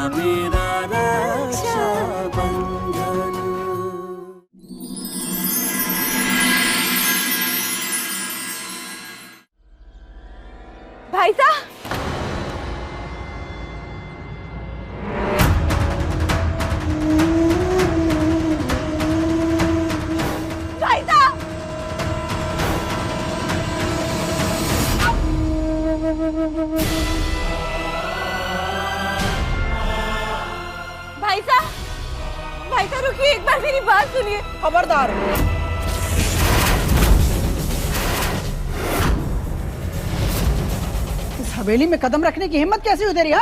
मेरा रक्षाबंधन। भाई साहब, भाई साहब, भाई साहब, भाई साहब रुकिए, एक बार मेरी बात सुनिए। खबरदार, इस हवेली में कदम रखने की हिम्मत कैसे हुई तेरी?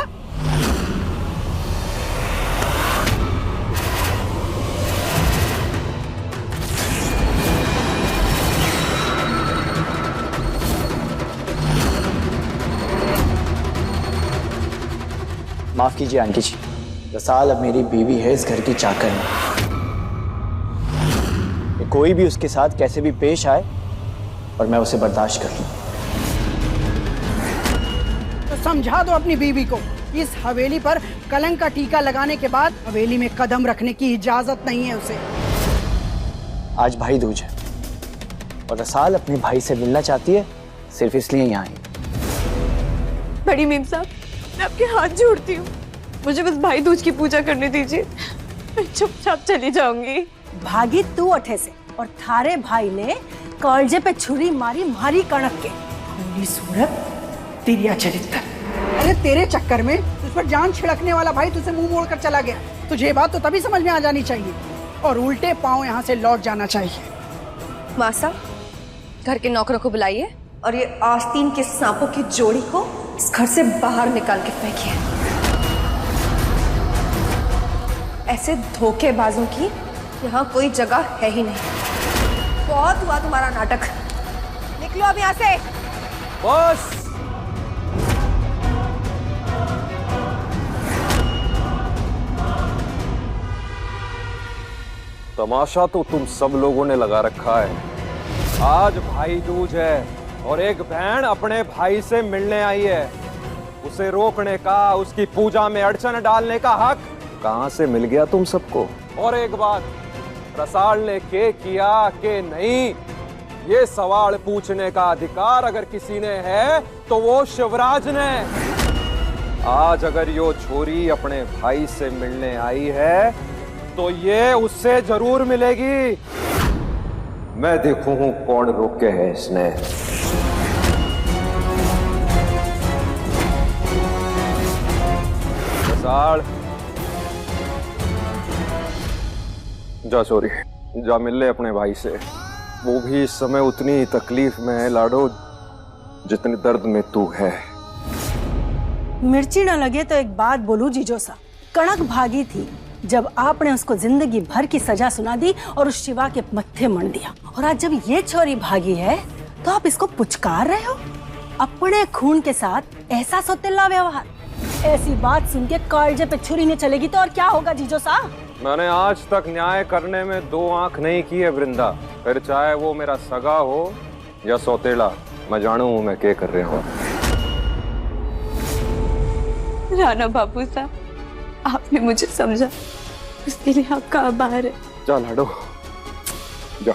माफ कीजिए आंटी जी, रसाल अब मेरी बीवी है, इस घर की चाकर है। कोई भी उसके साथ कैसे भी पेश आए और मैं उसे बर्दाश्त कर लूं। तो समझा दो अपनी बीवी को, इस हवेली पर कलंक का टीका लगाने के बाद हवेली में कदम रखने की इजाजत नहीं है उसे। आज भाई दूज है और रसाल अपने भाई से मिलना चाहती है, सिर्फ इसलिए यहाँ आई। बड़ी मीम साहब, मैं आपके हाथ जोड़ती हूँ, मुझे बस भाई दूज की पूजा करने दीजिए, मैं चुपचाप चली जाऊंगी। भागी तू अठे से और थारे भाई ने कॉलजे पे छुरी मारी मारी कणक के। पूरी सूरत तेरिया चरित्र। अरे तेरे चक्कर में तुझ पर जान छिड़कने वाला भाई तुझसे मुंह मोड़कर चला गया। तुझे ये बात तो तभी समझ में आ जानी चाहिए और उल्टे पांव यहाँ से लौट जाना चाहिए। मासा, घर के नौकरों को बुलाइए और ये आस्तीन के सांपों की जोड़ी को इस घर से बाहर निकाल के फेंकिए। ऐसे धोखेबाजों की यहाँ कोई जगह है ही नहीं। बहुत हुआ तुम्हारा नाटक, निकलो अब यहाँ से। बस तमाशा तो तुम सब लोगों ने लगा रखा है। आज भाई दूज है और एक बहन अपने भाई से मिलने आई है। उसे रोकने का, उसकी पूजा में अड़चन डालने का हक कहां से मिल गया तुम सबको? और एक बात, रसाल ने के किया के नहीं, ये सवाल पूछने का अधिकार अगर किसी ने है तो वो शिवराज ने। आज अगर यो छोरी अपने भाई से मिलने आई है तो ये उससे जरूर मिलेगी। मैं देखूं हूं कौन रोके है इसने। रसाल, जा सॉरी, जा मिल ले अपने भाई से। वो भी इस समय उतनी ही तकलीफ में है लाडो जितनी दर्द में तू है। मिर्ची न लगे तो एक बात बोलूं जीजो सा, कणक भागी थी जब आपने उसको जिंदगी भर की सजा सुना दी और उस शिवा के मत्थे मण दिया, और आज जब ये छोरी भागी है तो आप इसको पुचकार रहे हो। अपने खून के साथ ऐसा सौतेला व्यवहार, ऐसी बात सुन के कालजे पे छुरी नहीं चलेगी तो और क्या होगा जीजो सा? मैंने आज तक न्याय करने में दो आंख नहीं की है वृंदा, फिर चाहे वो मेरा सगा हो या सौतेला, मैं जानू मैं क्या कर रहा हूँ। राणा बाबू साहब, आपने मुझे समझा, उसके लिए आपका आभार है। जा लाडो, जा।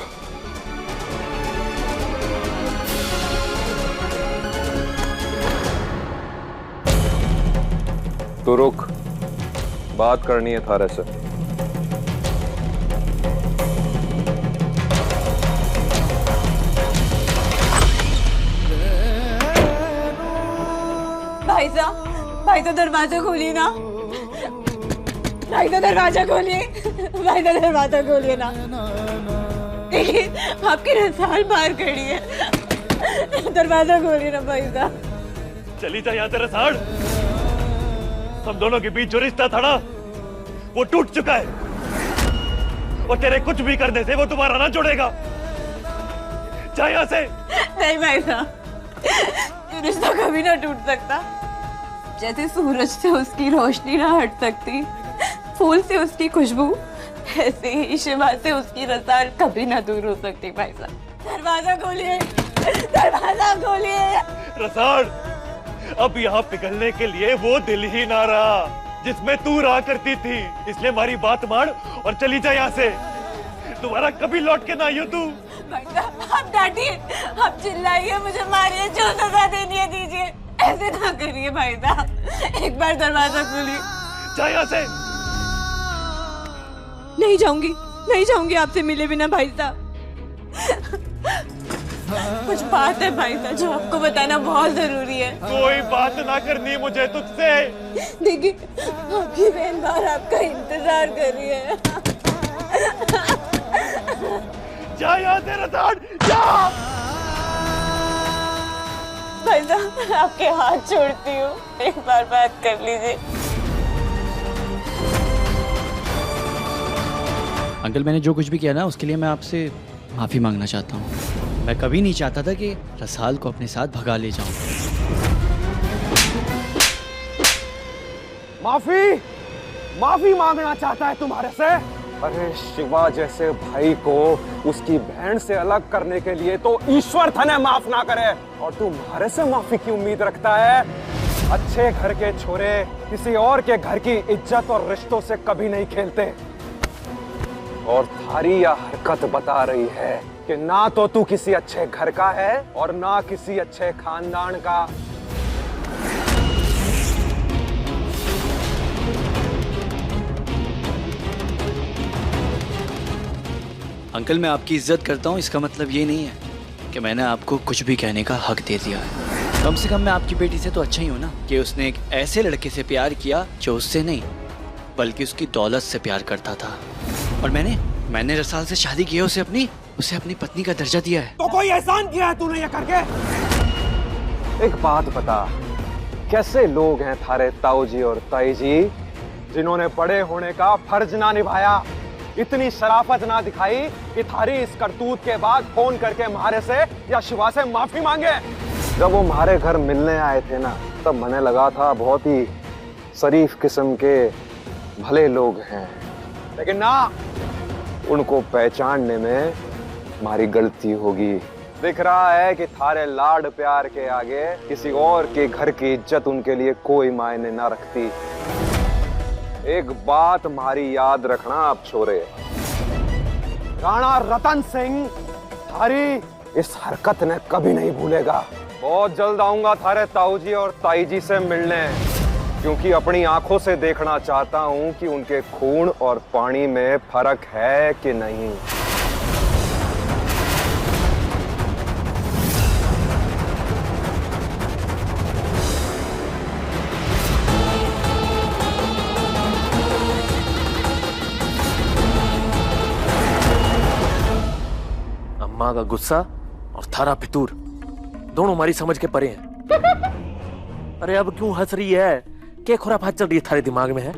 तो रुक, बात करनी है थारे से। भाई साहब, भाई तो दरवाजा खोलिए ना, भाई तो दरवाजा खोलिए, भाई तो दरवाजा खोलिए ना। देखिए आपकी रसाल बाहर खड़ी है, दरवाजा खोलिए ना भाई साहब। चली जा यहाँ से रसाल, हम दोनों के बीच जो रिश्ता था ना वो टूट चुका है, और तेरे कुछ भी करने से वो तुम्हारा ना जुड़ेगा। जा यहाँ से। नहीं भाई साहब, ये रिश्ता कभी ना टूट सकता। जैसे सूरज से उसकी रोशनी ना हट सकती, फूल से उसकी खुशबू, ऐसे ही शिवा से उसकी रसाल कभी ना दूर हो सकती। भाई साहब दरवाजा खोलिए, दरवाजा खोलिए। रसाल, अब यहाँ पिघलने के लिए वो दिल ही ना रहा, जिसमें तू रहा करती थी। इसलिए हमारी बात मान और चली जा यहाँ से। दोबारा कभी लौट के ना आइयो तू। भाई साहब आप डांटिए, आप चिल्लाइए, मुझे मारिए, जो सजा देनी है दीजिए, ऐसे ना करिए भाई साहब। एक बार दरवाजा खोलिए। जा यहाँ से। नहीं जाऊंगी, नहीं जाऊंगी आपसे मिले बिना भाई साहब। कुछ बात है भाई साहब जो आपको बताना बहुत जरूरी है। कोई बात ना करनी मुझे तुझसे। देखिए आपकी बहन बाहर आपका इंतजार कर रही है। जा यहाँ से रसाड़, जा। भाई साहब आपके हाथ छोड़ती हूँ, एक बार बात कर लीजिए। अंकल मैंने जो कुछ भी किया ना उसके लिए मैं आपसे माफ़ी मांगना चाहता हूँ। मैं कभी नहीं चाहता था कि रसाल को अपने साथ भगा ले जाऊं। माफी मांगना चाहता है तुम्हारे से? अरे शिवा जैसे भाई को उसकी बहन से अलग करने के लिए तो ईश्वर धने माफ ना करे, और तुम्हारे से माफी की उम्मीद रखता है? अच्छे घर के छोरे किसी और के घर की इज्जत और रिश्तों से कभी नहीं खेलते। और थारी यह हरकत बता रही है कि ना तो तू किसी अच्छे घर का है और ना किसी अच्छे खानदान का। अंकल मैं आपकी इज्जत करता हूँ, इसका मतलब ये नहीं है कि मैंने आपको कुछ भी कहने का हक दे दिया है। कम से कम मैं आपकी बेटी से तो अच्छा ही हूँ ना, कि उसने एक ऐसे लड़के से प्यार किया जो उससे नहीं बल्कि उसकी दौलत से प्यार करता था। और मैंने रसाल से शादी की है, उसे अपनी पत्नी का दर्जा दिया है। तो कोई एहसान किया है तूने ये करके? एक बात बता, कैसे लोग हैं थारे ताऊ जी और ताई जी जिन्होंने बड़े होने का फर्ज ना निभाया, इतनी शराफत ना दिखाई कि थारी इस करतूत के बाद फोन करके म्हारे से या शिवा से माफी मांगे? जब वो म्हारे घर मिलने आए थे ना, तब मैंने लगा था बहुत ही शरीफ किस्म के भले लोग हैं, लेकिन ना, उनको पहचानने में हमारी गलती होगी। दिख रहा है कि थारे लाड प्यार के आगे किसी और के घर की इज्जत उनके लिए कोई मायने ना रखती। एक बात हमारी याद रखना आप छोरे, राणा रतन सिंह थारी इस हरकत ने कभी नहीं भूलेगा। बहुत जल्द आऊंगा थारे ताऊ जी और ताई जी से मिलने, क्योंकि अपनी आंखों से देखना चाहता हूं कि उनके खून और पानी में फर्क है कि नहीं। अम्मा का गुस्सा और थारा फितूर दोनों हमारी समझ के परे हैं। अरे अब क्यों हंस रही है? क्या खुराफात चल रही है थारे दिमाग में है?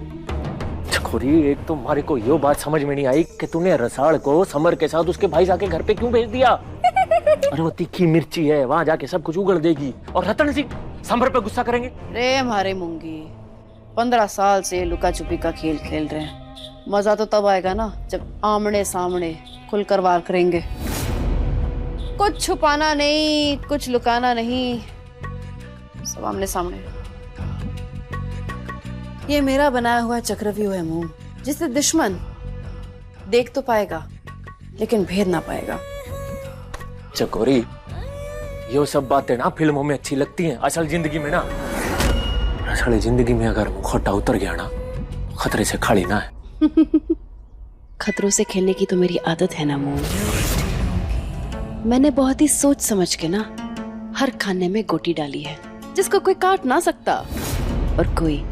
छोरी, एक तो हमारे को ये बात समझ में नहीं आई कि तूने रसाल को समर के साथ उसके भाई के घर पे क्यों भेज दिया? अरे वो तीखी मिर्ची है, वहां जाके सब कुछ उगल देगी और रतन सिंह समर पे गुस्सा करेंगे। रे हमारे मूंगी, 15 साल से लुका छुपी का खेल खेल रहे हैं। मजा तो तब आएगा ना जब आमने सामने खुलकर वार करेंगे। कुछ छुपाना नहीं, कुछ लुकाना नहीं, सब आमने सामने। ये मेरा बनाया हुआ चक्रव्यूह है मूंग, जिसे दुश्मन देख तो पाएगा लेकिन भेद ना पाएगा। चकोरी, ये सब बातें ना फिल्मों में अच्छी लगती हैं, असल जिंदगी में ना। असल जिंदगी में अगर मुखौटा उतर गया ना, खतरे से खाली ना है। खतरों से खेलने की तो मेरी आदत है ना मूंग। मैंने बहुत ही सोच समझ के ना हर खाने में गोटी डाली है, जिसको कोई काट ना सकता। और कोई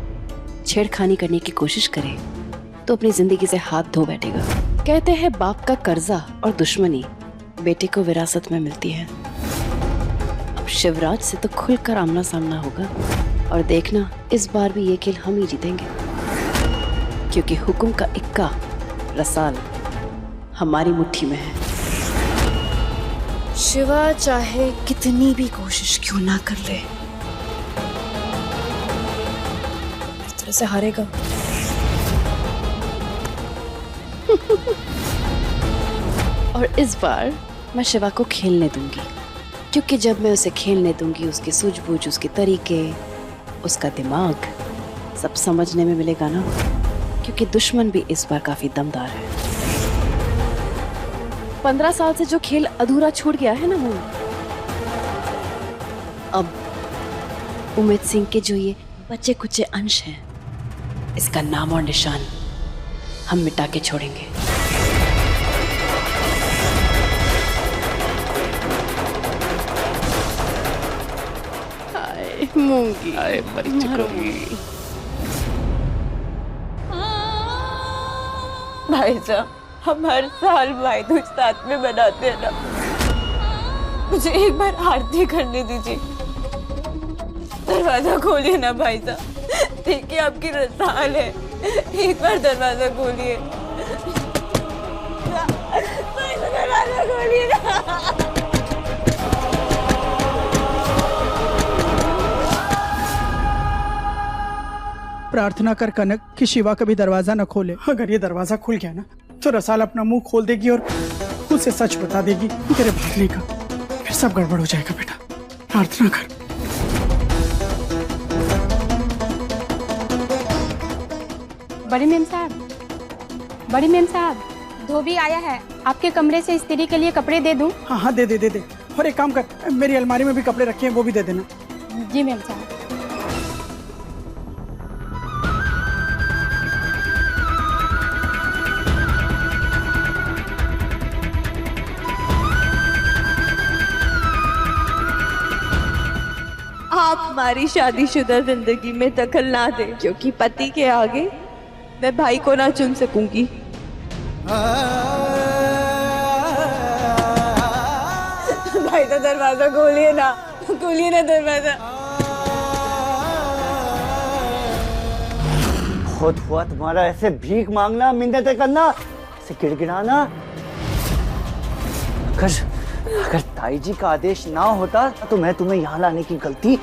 छेड़खानी करने की कोशिश करे तो अपनी जिंदगी से हाथ धो बैठेगा। कहते हैं बाप का कर्जा और दुश्मनी बेटे को विरासत में मिलती है। अब शिवराज से तो खुलकर आमना सामना होगा, और देखना इस बार भी ये खेल हम ही जीतेंगे, क्योंकि हुक्म का इक्का रसाल हमारी मुट्ठी में है। शिवा चाहे कितनी भी कोशिश क्यों ना कर ले, इस तरह से हारेगा। और इस बार मैं शिवा को खेलने दूंगी, क्योंकि जब मैं उसे खेलने दूंगी, उसकी सूझबूझ, उसके तरीके, उसका दिमाग सब समझने में मिलेगा ना, क्योंकि दुश्मन भी इस बार काफी दमदार है। 15 साल से जो खेल अधूरा छूट गया है ना वो, अब उमेद सिंह के जो ये बचे कुचे अंश हैं, इसका नाम और निशान हम मिटा के छोड़ेंगे। हाय मूंगी, हाय मरी चुकी। भाई साहब, हम हर साल भाई दूज साथ में मनाते हैं ना, मुझे एक बार आरती करने दीजिए। दरवाजा खोलिए ना भाई साहब, देखिए आपकी रसाल है, एक बार दरवाजा खोलिए। दरवाजा खोलिए ना। प्रार्थना कर कनक कि शिवा कभी दरवाजा न खोले। अगर ये दरवाजा खुल गया ना तो रसाल अपना मुंह खोल देगी और उसे सच बता देगी तेरे भागने का। फिर सब गड़बड़ हो जाएगा बेटा, प्रार्थना कर। बड़ी मेम साहब, बड़ी मेम साहब, धोबी आया है, आपके कमरे से इस्त्री के लिए कपड़े दे दूं? हाँ हाँ दे दे दे दे। और एक काम कर, मेरी अलमारी में भी कपड़े रखे हैं, वो भी दे देना। जी मेम साहब। आप हमारी शादीशुदा जिंदगी में दखल ना दे, क्योंकि पति के आगे मैं भाई को ना चुन सकूंगी। भाई तो दरवाजा खोलिए ना, खोलिए ना दरवाजा। बहुत हुआ तुम्हारा ऐसे भीख मांगना, मिन्नतें करना, ऐसे गिड़गिड़ाना। अगर ताई जी का आदेश ना होता तो मैं तुम्हें यहाँ लाने की गलती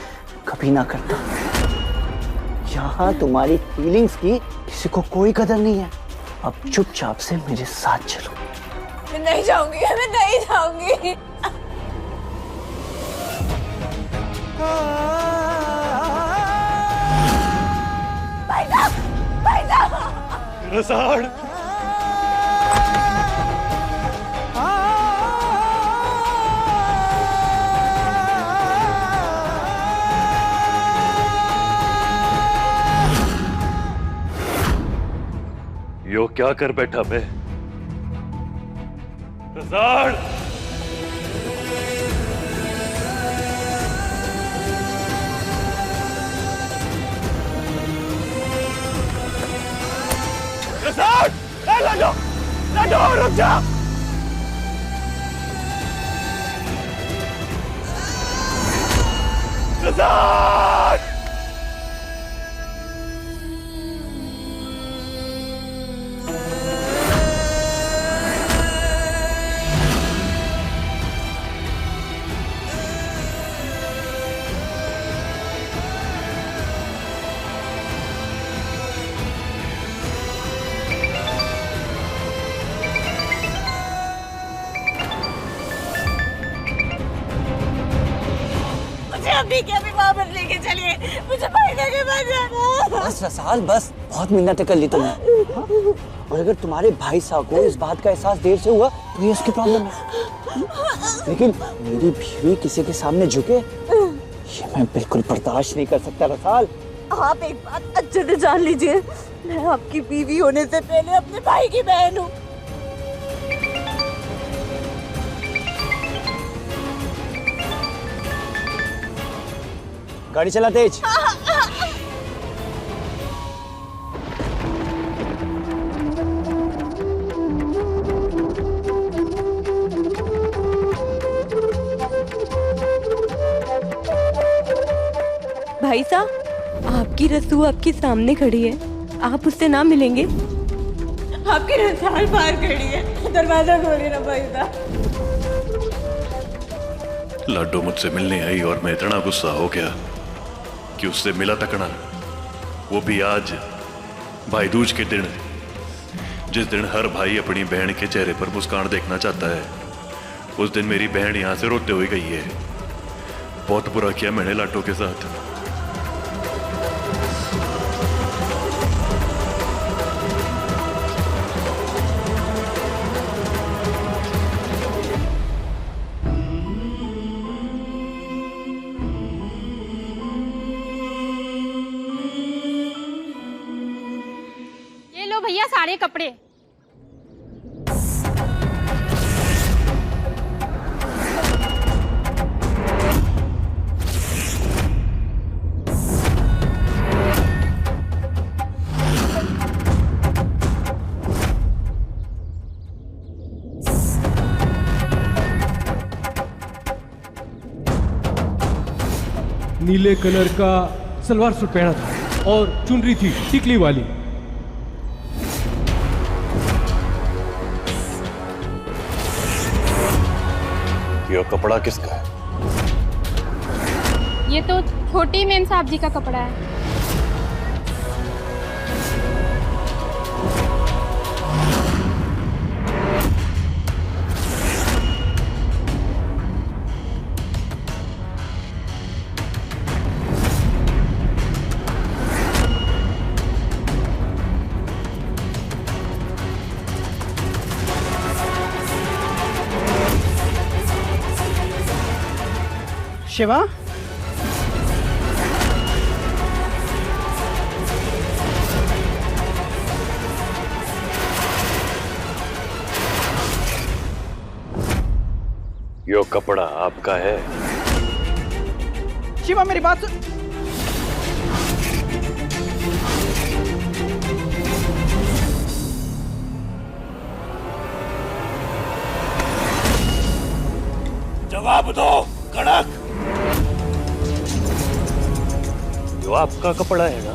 कभी ना करता। यहाँ तुम्हारी फीलिंग्स की किसी को कोई कदर नहीं है। अब चुपचाप से मेरे साथ चलो। मैं नहीं जाऊंगी, मैं नहीं जाऊंगी। भाई साहब, भाई साहब। रसाड़, यो क्या कर बैठा मैं? रसाड़, रसाड़, लाडो, रुक जा। रसाड़, अभी के अभी वापस लेके चलिए, मुझे भाई के पास जाना है। बस रसाल, बस बहुत मिन्नतें कर ली तुमने। और अगर तुम्हारे भाई साहब को इस बात का एहसास देर से हुआ तो ये उसकी प्रॉब्लम है, लेकिन मेरी बीवी किसी के सामने झुके ये मैं बिल्कुल बर्दाश्त नहीं कर सकता। रसाल, आप एक बात अच्छे से जान लीजिए, मैं आपकी बीवी होने से पहले अपने भाई की बहन हूँ। गाड़ी चला तेज। भाई साहब, आपकी रसूल आपके सामने खड़ी है, आप उससे ना मिलेंगे? आपकी रसाल बाहर खड़ी है, दरवाजा खोलिए ना भाई साहब। लाडो मुझसे मिलने आई और मैं इतना गुस्सा हो गया कि उससे मिला तकना, वो भी आज भाई दूज के दिन, जिस दिन हर भाई अपनी बहन के चेहरे पर मुस्कान देखना चाहता है। उस दिन मेरी बहन यहाँ से रोते हुए गई है। बहुत बुरा किया मैंने लाडो के साथ। भैया सारे कपड़े। नीले कलर का सलवार सूट पहना था और चुनरी थी टिकली वाली। ये कपड़ा किसका है? ये तो छोटी मेम साहब जी का कपड़ा है। शिवा, यो कपड़ा आपका है? शिवा मेरी बात सुन। जवाब दो कड़क। यो आपका कपड़ा है ना?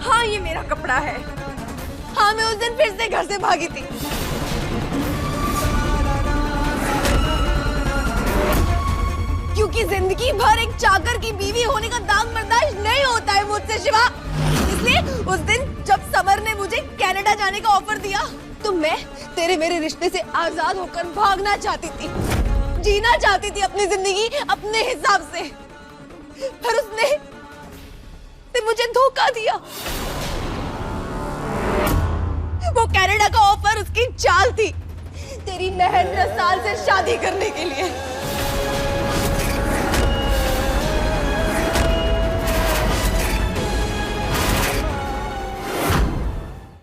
हाँ ये मेरा कपड़ा है। हाँ मैं उस दिन फिर से घर से भागी थी। क्योंकि जिंदगी भर एक चाकर की बीवी होने का दाग बर्दाश्त नहीं होता है मुझसे शिवा। इसलिए उस दिन जब समर ने मुझे कनाडा जाने का ऑफर दिया तो मैं तेरे मेरे रिश्ते से आजाद होकर भागना चाहती थी, जीना चाहती थी अपनी जिंदगी अपने हिसाब से। पर उसने मुझे धोखा दिया। वो कनाडा का ऑफर उसकी चाल थी, तेरी महज साल से शादी करने के लिए।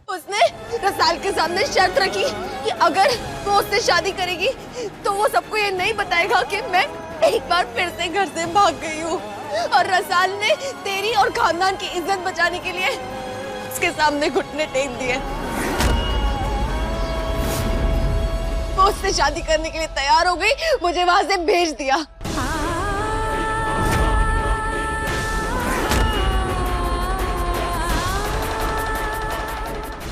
उसने रसाल के सामने शर्त रखी कि अगर वो उससे शादी करेगी तो वो सबको ये नहीं बताएगा कि मैं एक बार फिर से घर से भाग गई हूँ। और रसाल ने तेरी और खानदान की इज्जत बचाने के लिए उसके सामने घुटने टेक दिए। वो उससे शादी करने के लिए तैयार हो गई, मुझे वहां से भेज दिया।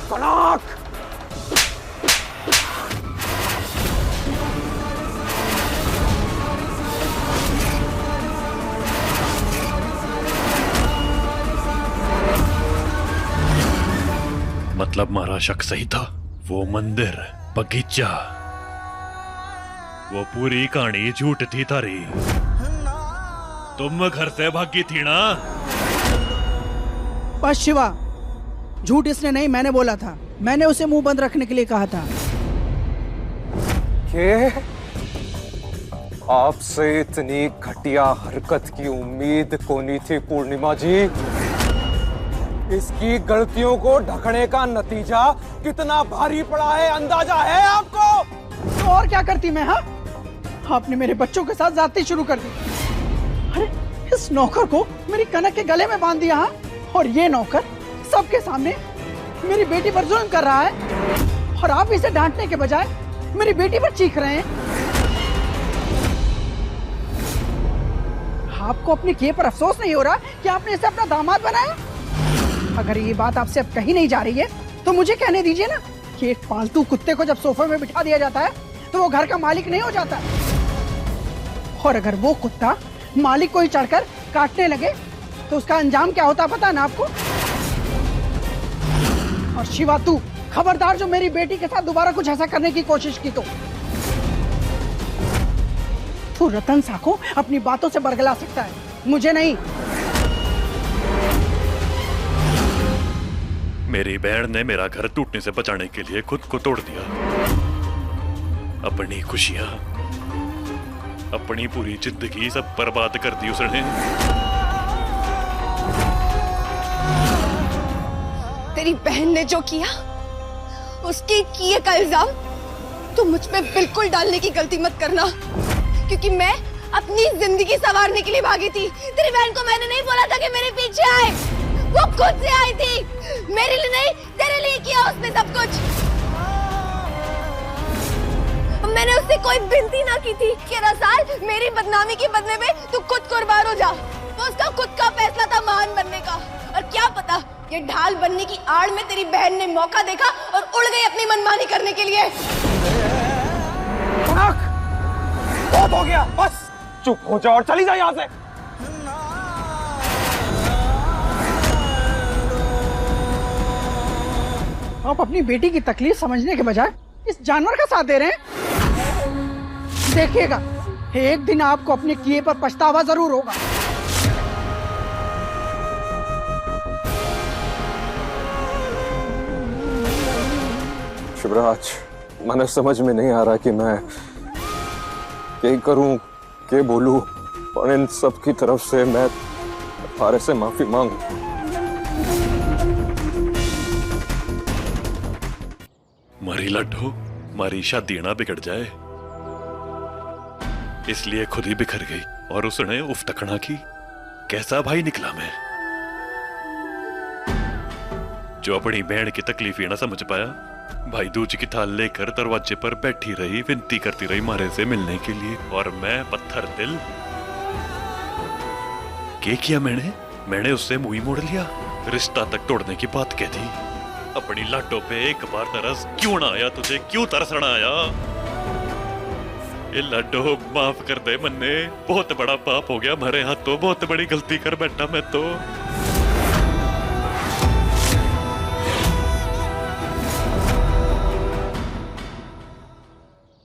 कड़क! मतलब मारा शक सही था। वो मंदिर, बगीचा, वो पूरी कहानी झूठ थी तारी। तुम घर से भागी थी ना? बस शिवा, झूठ इसने नहीं, मैंने बोला था। मैंने उसे मुंह बंद रखने के लिए कहा था। के आपसे इतनी घटिया हरकत की उम्मीद को नहीं थी पूर्णिमा जी। इसकी गलतियों को ढकने का नतीजा कितना भारी पड़ा है अंदाजा है आपको? तो और क्या करती मैं? हाँ, आपने मेरे बच्चों के साथ जाती शुरू कर दी। अरे इस नौकर को मेरी कनक के गले में बांध दिया। हाँ? और ये नौकर सबके सामने मेरी बेटी पर जुल्म कर रहा है और आप इसे डांटने के बजाय मेरी बेटी पर चीख रहे हैं। आपको अपने किए पर अफसोस नहीं हो रहा कि आपने इसे अपना दामाद बनाया? अगर ये बात आपसे अब कहीं नहीं जा रही है तो मुझे कहने दीजिए ना कि एक पालतू कुत्ते को जब सोफे में बिठा दिया जाता है तो वो घर का मालिक नहीं हो जाता। और अगर वो कुत्ता मालिक को ही चढ़कर काटने लगे तो उसका अंजाम क्या होता पता ना आपको? और शिवा तू खबरदार, जो मेरी बेटी के साथ दोबारा कुछ ऐसा करने की कोशिश की तो तू रतन सा को अपनी बातों से बरगला सकता है, मुझे नहीं। मेरी बहन ने मेरा घर टूटने से बचाने के लिए खुद को तोड़ दिया। अपनी खुशियां, अपनी पूरी जिंदगी सब बर्बाद कर दी उसने। तेरी बहन ने जो किया, उसके किए का इल्जाम तुम मुझ पे बिल्कुल डालने की गलती मत करना, क्योंकि मैं अपनी जिंदगी संवारने के लिए भागी थी। तेरी बहन को मैंने नहीं बोला था कि मेरे पीछे आए, वो खुद से आई थी। मेरे लिए नहीं, तेरे लिए किया उसने सब कुछ। मैंने उससे कोई विनती ना की थी कि रसाल मेरी बदनामी के बदले में तू खुद कुर्बान हो जा। वो उसका खुद का फैसला था महान बनने का, और क्या पता ये ढाल बनने की आड़ में तेरी बहन ने मौका देखा और उड़ गई अपनी मनमानी करने के लिए। बहुत हो गया, बस चुप हो जा और चली जा यहाँ से। आप अपनी बेटी की तकलीफ समझने के बजाय इस जानवर का साथ दे रहे हैं। देखिएगा, एक दिन आपको अपने किए पर पछतावा जरूर होगा। शिवराज, मैंने समझ में नहीं आ रहा कि मैं क्या करूं, क्या बोलूं, और इन सब की तरफ से मैं तुम्हारे से माफी मांगू। मारी लड्डू, मारी शादी ना बिगड़ जाए, इसलिए खुद ही बिखर गई। और उसने उफ तकना की। कैसा भाई निकला मैं, जो अपनी बहन की तकलीफ ही ना समझ पाया। भाई दूज की थाल लेकर दरवाजे पर बैठी रही, विनती करती रही मारे से मिलने के लिए, और मैं पत्थर दिल। क्या किया मैंने उससे मुंह मोड़ लिया, रिश्ता तक तोड़ने की बात कह दी। अपनी लाटों पे एक बार तरस क्यों ना आया तुझे, क्यों तरसना आया? ये लाडो माफ कर दे मन्ने, बहुत बड़ा पाप हो गया हमारे हाथों, बहुत बड़ी गलती कर बैठा मैं तो।